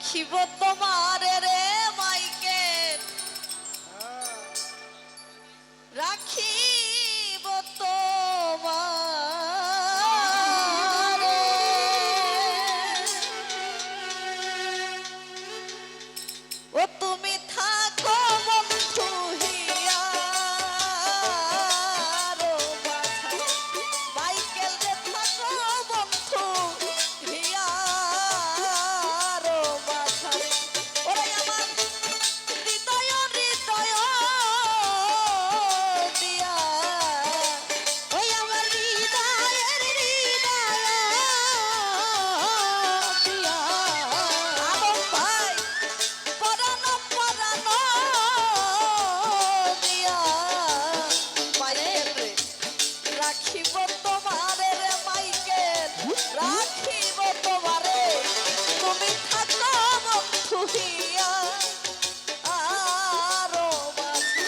রাখিব তোমার রে মাইকে রাখিব তোমার ও তুমি থাকো বন্ধু হিয়া রো মাইকেল রে থাকো বন্ধু হিয়া রো ওরে আমার হৃদয় হৃদয় দিয়া ওই আমার হৃদয়ের হৃদয় দিয়া আমার ভাই পরানো পরানো দিয়া মাইকেল রে রাখিব তোমারে রে মাইকেল রাখিব তোমারে তুমি থাকো বন্ধু হিয়া আরো মাঝে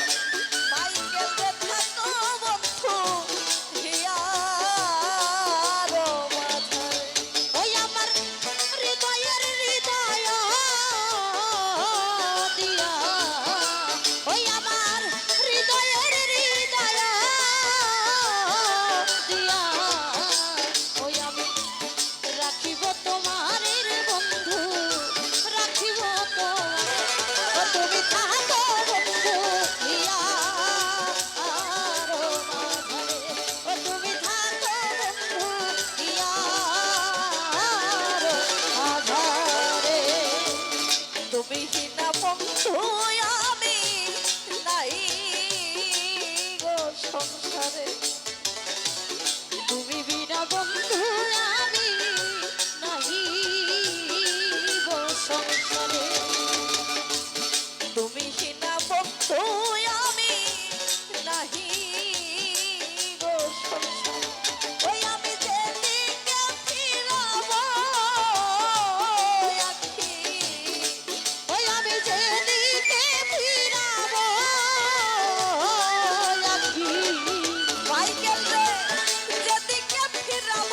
মাইকেল রে থাকো বন্ধু হিয়া আরো মাঝে ওই আমার হৃদয়ের হৃদয় দিয়া ওই আমার হৃদয়ের হৃদয় দিয়া ওই আমি রাখিব তোমার রে বন্ধু রাখিব তোমার তুমি থাকো বন্ধু হিয়া আরো মাঝে ও তুমি থাকো বন্ধু হিয়া আরো মাঝে তুমি হিনা বন্ধু আমি নাই গো সংসারে তুমি বিনা বন্ধু আমি নাহি গো সংসারে তুমি হিনা বন্ধু আমি নাহি গো সংসারে ওই আমি যেদিকে ফিরাব আখি ওই আমি যেদিকে ফিরাব আখি মাইকেল রে যেদিকে ফিরাব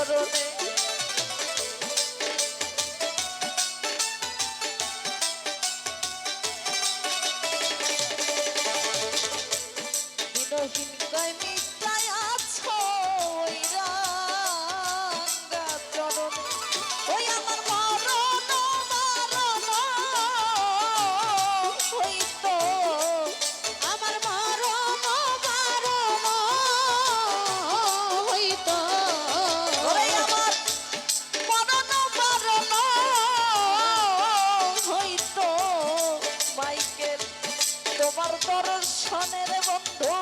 চরণে দিনহীন কয় মিটায় আছো ওই রাঙা চরণে ওই আমার মরণ হইতো আমার মরণ হইতো ওরে আমার মরণ হইতো মাইকেল তোমার দর্শনের বন্ধু